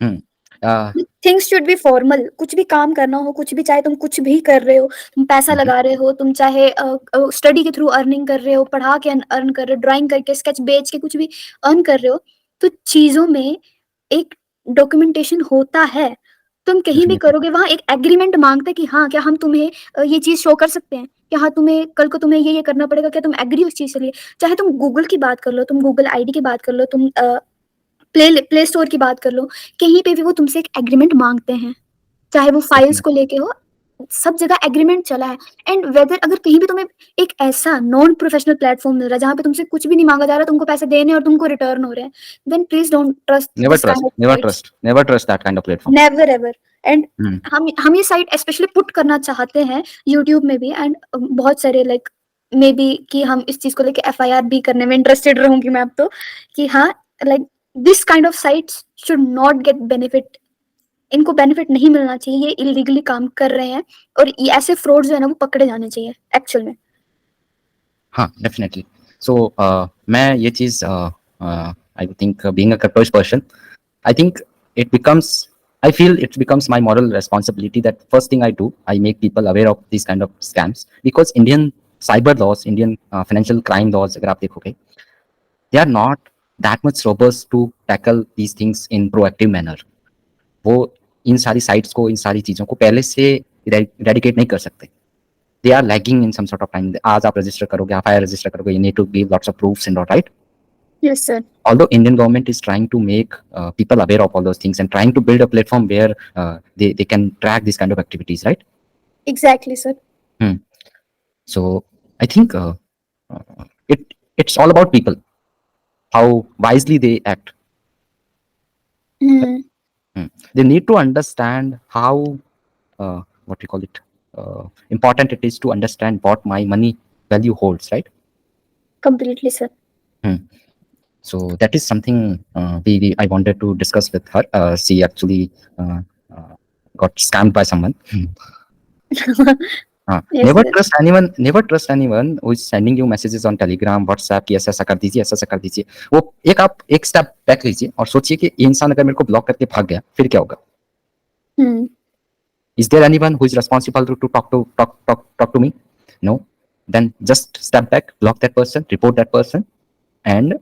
Hmm. Uh, things should be formal. कुछ भी काम करना हो, कुछ भी, चाहे तुम कुछ भी कर रहे हो, तुम पैसा mhm. लगा रहे हो, तुम चाहे स्टडी के थ्रू अर्निंग कर रहे हो, पढ़ा के अर्न कर रहे हो, ड्राइंग करके, स्केच बेच के कुछ भी अर्न कर रहे हो, तो चीजों में एक डॉक्यूमेंटेशन होता है। तुम कहीं भी Definitely. करोगे, वहां एक एग्रीमेंट मांगते हैं कि हाँ, क्या हम तुम्हें ये चीज शो कर सकते हैं, क्या हाँ, तुम्हें कल को तुम्हें ये करना पड़ेगा, क्या तुम एग्री उस चीज के लिए। चाहे तुम गूगल की बात कर लो, तुम गूगल आईडी की बात कर लो, तुम प्ले स्टोर की बात कर लो, कहीं पे भी वो तुमसे एक एग्रीमेंट मांगते हैं। चाहे वो फाइल्स को Definitely. लेके हो, सब जगह एग्रीमेंट चला है। एंड वेदर अगर कहीं भी तुम्हें एक ऐसा नॉन प्रोफेशनल प्लेटफॉर्म मिल रहा है जहाँ पे तुमसे कुछ भी नहीं मांगा जा रहा, तुमको पैसे देने और तुमको रिटर्न हो रहे हैं, then please don't trust Never this kind trust. Of Never sites. trust. Never trust that kind of platform. Never ever. And Hmm. हम ये साइट स्पेशली पुट करना चाहते हैं यूट्यूब में भी, एंड बहुत सारे लाइक मे बी कि हम इस चीज को लेके एफआईआर भी करने में इंटरेस्टेड रहूंगी मैं अब तो, कि हाँ, like this kind of sites should not get benefit. इनको बेनिफिट नहीं मिलना चाहिए, ये इलीगली काम कर रहे हैं, और ये ऐसे फ्रॉड जो है ना, वो पकड़े जाने चाहिए एक्चुअल में। हाँ, डेफिनेटली। सो मैं ये चीज आई थिंक बीइंग अ कटोज person, I think it becomes I feel it becomes my moral responsibility that first thing I do, I make people aware of these kind of scams, because Indian cyber laws, Indian financial crime laws, अगर आप देखोगे, they are not that much robust to tackle these things in proactive manner. वो इन सारी sites को, इन सारी चीजों को पहले से इरेडिकेट नहीं कर सकते. They are lagging in some sort of time. आज आप रजिस्टर करोगे, आप रजिस्टर करोगे, you need to give lots of proofs and all, right? Yes sir, Although Indian government is trying to make people aware of all those things and trying to build a platform where they can track these kind of activities, right? Exactly sir. Hmm. So I think it's all about people, how wisely they act. They need to understand how what we call it, important it is to understand what my money value holds, right? Completely sir. So that is something I wanted to discuss with her. She actually got scammed by someone. Yes Never sir. trust anyone. Never trust anyone who is sending you messages on Telegram, WhatsApp कि ऐसा ऐसा कर दीजिए, ऐसा ऐसा कर दीजिए. वो आप एक स्टेप बैक लीजिए और सोचिए कि ये इंसान अगर मेरे को ब्लॉक करके भाग गया, फिर क्या होगा? Is there anyone who is responsible to talk to me? No. Then just step back, block that person, report that person, and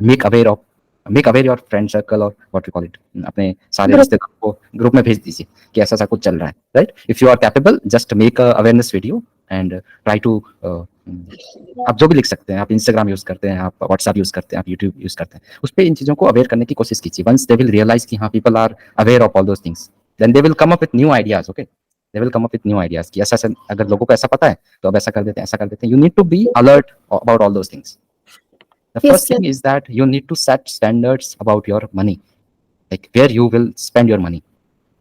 make aware your friend circle or what we call it, अपने सारे group. रिश्तेदारों को group में भेज दीजिए कि ऐसा ऐसा कुछ चल रहा है, right? If you are capable, just make a awareness video and try to आप जो भी लिख सकते हैं, आप Instagram यूज करते हैं, आप WhatsApp यूज करते हैं, आप YouTube यूज करते हैं, उस पे इन चीजों को अवेयर करने की कोशिश कीजिए. Once they will realize कि हाँ, people are aware of all those things, then they will come up with new ideas. Okay? They will come up with new ideas कि ऐसा अगर लोगों को ऐसा पता है तो अब ऐसा कर देते हैं, ऐसा कर देते हैं. You need to be alert about all those things. The Yes, first sir. thing is that you need to set standards about your money, like where you will spend your money,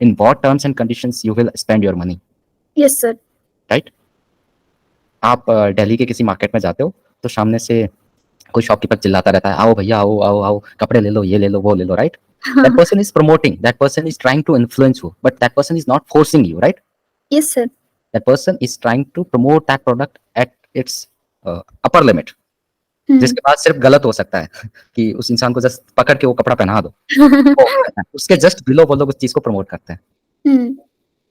in what terms and conditions you will spend your money, Yes, sir. right? आप दिल्ली के किसी market में जाते हो तो सामने से कोई शॉपकीपर चिल्लाता रहता है, आओ भैया आओ आओ आओ, कपड़े ले लो, ये ले लो, वो ले लो, right? That person is promoting, that person is trying to influence you, but that person is not forcing you, right? Yes, sir. That person is trying to promote that product at its upper limit, Hmm. जिसके बाद सिर्फ गलत हो सकता है कि उस इंसान को जस्ट पकड़ के वो कपड़ा पहना दो, वो करता है. उसके जस्ट बिलो वो लोग उस चीज को प्रमोट करते हैं. Hmm.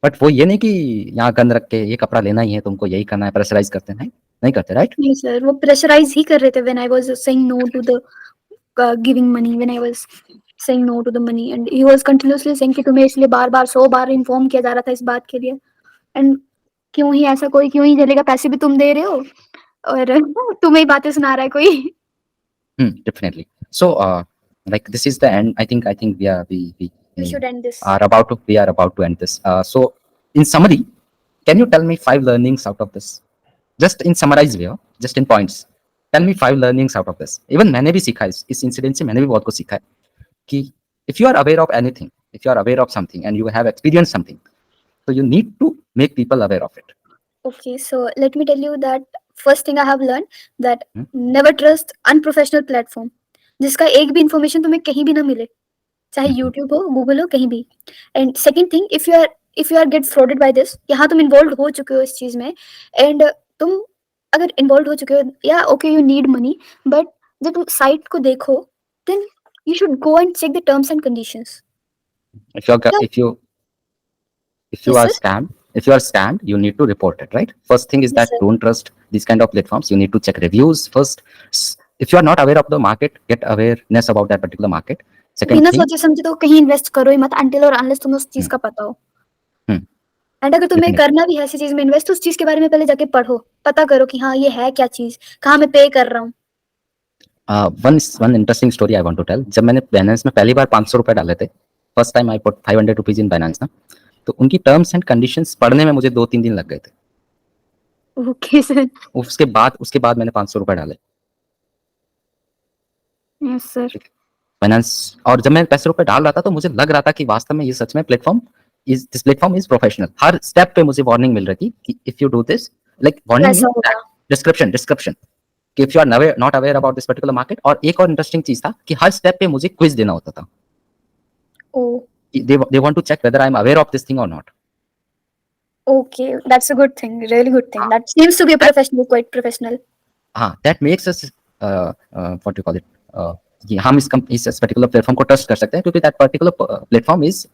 बट वो ये नहीं कि यहाँ गन रख के ये कपड़ा लेना ही है, तुमको यही करना है, प्रेशराइज करते हैं, नहीं करते, राइट? नहीं सर, वो प्रेशराइज ही कर रहे थे when I was saying no to the giving money, when I was saying no to the money and he was continuously saying कि तुम्हें इसलिए बार-बार 100 बार इन्फॉर्म किया जा रहा था इस बात के लिए एंड क्यों ही ऐसा कोई क्यों ही झेलेगा, पैसे भी तुम दे रहे हो और तुम्हें ही बातें सुना रहा है कोई. Definitely. So, like this is the end. I think We should end this. are about to end this. So, in summary, can you tell me 5 learnings out of this? Just in summarized way, just in points. Tell me 5 learnings out of this. Even मैंने भी सीखा इस incident से, मैंने भी बहुत कुछ सीखा है कि if you are aware of anything, if you are aware of something and you have experienced something, so you need to make people aware of it. Okay, so let me tell you that first thing I have learned that Hmm? never trust unprofessional platform जिसका एक भी information तुम्हें कहीं भी ना मिले, चाहे YouTube हो, गूगल हो, कहीं भी. And second thing, if you are get frauded by this, यहाँ तुम इन्वॉल्व हो चुके हो इस चीज में एंड तुम अगर इन्वॉल्व हो चुके हो या okay you need money, but जब तुम साइट को देखो then you should go and check the terms and conditions. If you're, Yeah. if you Yes, are sir. scammed, if you are scammed, you need to report it, right? First thing is Yes, that sir. don't trust these kind of platforms. You need to check reviews first. If you are not aware of the market, get awareness about that particular market. Second बिना thing, सोचे समझे तो कहीं invest करो ही मत until और unless तुम्हें उस चीज का पता हो. Hmm. एंड अगर तुम्हें Definitely. करना भी है ऐसी चीज में इन्वेस्ट, उस चीज के बारे में पहले जाके पढ़ो, पता करो कि हाँ ये है क्या चीज, कहाँ मैं पे कर रहा हूँ. One interesting story I want to tell. जब मैंने Binance में पहली बार 500 रुपए डाले थे, first time I put 500 rupees in Binance ना, तो उनकी टर्म्स एंड कंडीशंस पढ़ने में मुझे 2-3 दिन लग गए थे. Okay sir. उसके बाद मैंने 500 रुपए डाले यस सर. फाइनेंस. और जब मैं पैसे रुपए डाल रहा था तो मुझे लग रहा था कि वास्तव में ये सच में दिस प्लेटफॉर्म इज प्रोफेशनल. हर स्टेप पे मुझे वार्निंग मिल रही थी कि if you do this, like warning ऐसा होगा. डिस्क्रिप्शन कि if you are not aware about this particular market. और एक और इंटरेस्टिंग चीज था कि हर स्टेप पे मुझे क्विज देना होता था. Oh, they want to check whether I am aware of this thing और not. okay. That's a good thing. Really good thing. That seems to be a professional, quite professional. हाँ, that makes us what you call it, ये हम इस particular platform को trust कर सकते हैं क्योंकि that particular platform is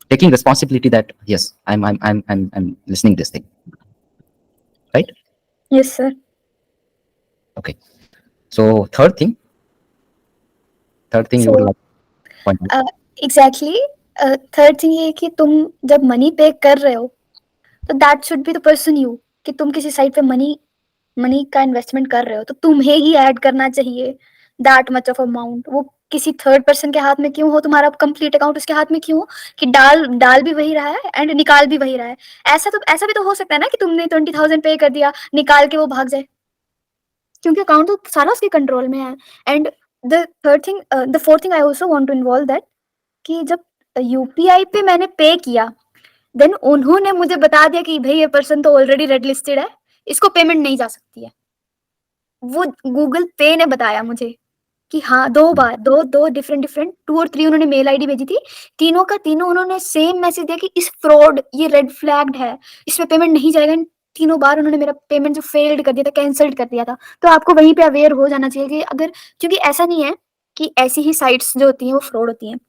taking responsibility that yes I am listening this thing, right? Yes, sir. Okay. So third thing you So, would like to point out. exactly. Third thing ये है कि तुम जब money पे कर रहे हो तो that should be the person you, कि तुम किसी साइट पे मनी का इन्वेस्टमेंट कर रहे हो तो तुम्हें ही ऐड करना चाहिए दैट मच ऑफ अमाउंट. वो किसी थर्ड पर्सन के हाथ में क्यों हो, तुम्हारा कंप्लीट अकाउंट उसके हाथ में क्यों हो कि डाल भी वही रहा है एंड निकाल भी वही रहा है. ऐसा भी तो हो सकता है ना कि तुमने 20,000 पे कर दिया, निकाल के वो भाग जाए, क्योंकि अकाउंट तो सारा उसके कंट्रोल में है. And the fourth thing I also want to involve that कि जब यूपीआई पे मैंने पे किया देन उन्होंने मुझे बता दिया कि भाई ये पर्सन तो ऑलरेडी रेड लिस्टेड है, इसको पेमेंट नहीं जा सकती है. वो गूगल पे ने बताया मुझे कि हाँ 2 बार 2 डिफरेंट 2 और 3 उन्होंने मेल आईडी भेजी थी, तीनों का तीनों उन्होंने सेम मैसेज दिया कि इस फ्रॉड, ये रेड फ्लैग्ड है, इसमें पेमेंट नहीं जाएगा. तीनों बार उन्होंने मेरा पेमेंट जो फेल्ड कर दिया था, कैंसल्ड कर दिया था. तो आपको वहीं पे अवेयर हो जाना चाहिए कि अगर, क्योंकि ऐसा नहीं है कि ऐसी ही साइट्स जो होती हैं वो फ्रॉड होती हैं.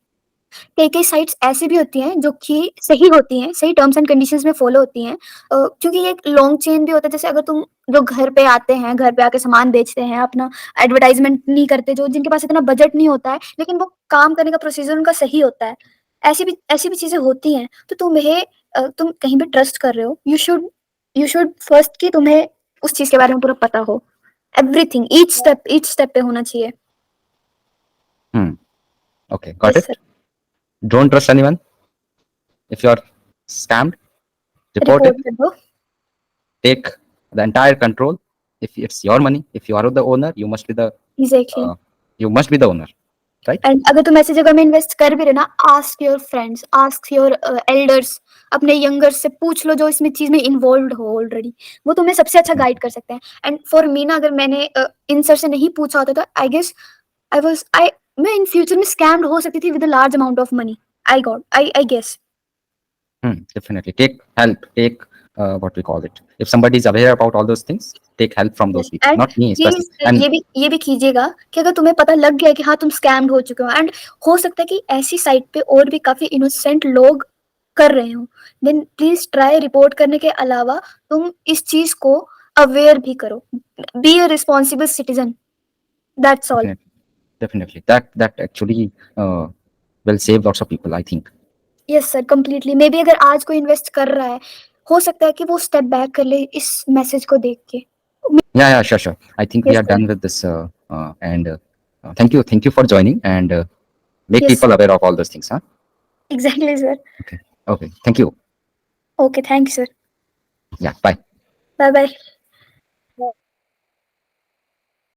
कई साइट्स ऐसी भी होती हैं जो कि सही होती हैं, सही टर्म्स एंड कंडीशंस में फॉलो होती हैं, क्योंकि ये एक लॉन्ग चेन भी होता है. जैसे अगर तुम जो घर पे आते हैं, घर पे आके सामान बेचते हैं, अपना एडवर्टाइजमेंट नहीं करते, जो जिनके पास इतना बजट नहीं होता है लेकिन वो काम करने का प्रोसीजर उनका सही होता है, ऐसी भी चीजें होती हैं. तो तुम कहीं भी ट्रस्ट कर रहे हो, यू शुड फर्स्ट कि तुम्हें उस चीज के बारे में पूरा पता हो. एवरीथिंग, ईच स्टेप पे होना चाहिए. Okay, got Yes, it. sir. Don't trust anyone. If you're scammed, report report it, कर दो। take the entire control. If it's your money, if you are the owner, you must be the exactly. owner, right? And अगर तुम ऐसी जगह में invest कर भी रहे ना, ask your friends, ask your elders, अपने यंगर से पूछ लो जो इसमें चीज में इन्वॉल्व हो ऑलरेडी, वो तुम्हें सबसे अच्छा गाइड कर सकते हैं। एंड फॉर मी ना, अगर मैंने इन सर से नहीं पूछा होता तो आई गेस आई मैं इन फ्यूचर में स्कैम्ड हो सकती थी with a large amount of money. I guess. Definitely take help, take what we call it. If somebody is aware about all those things, take help from those people, and not me especially. Please And ये भी कीजिएगा कि अगर तुम्हें पता लग गया कि हाँ तुम स्कैम्ड हो चुके हो, एंड हो सकता है कि ऐसी साइट पे और भी काफी इनोसेंट लोग कर रहे हो, देन प्लीज ट्राई रिपोर्ट करने के अलावा तुम इस चीज को अवेयर भी करो। Be a responsible citizen, that's all. definitely that actually will save lots of people, I think. Yes sir, completely. May be अगर आज कोई इन्वेस्ट कर रहा है, हो सकता है कि वो स्टेप बैक कर ले इस मैसेज को देख के। Yeah, sure. I think we yes are sir. done with this. And thank you for joining and make yes people aware of all those things. Huh? Exactly sir. Okay. Thank you. Okay, thank you sir. Yeah. Bye. Bye bye.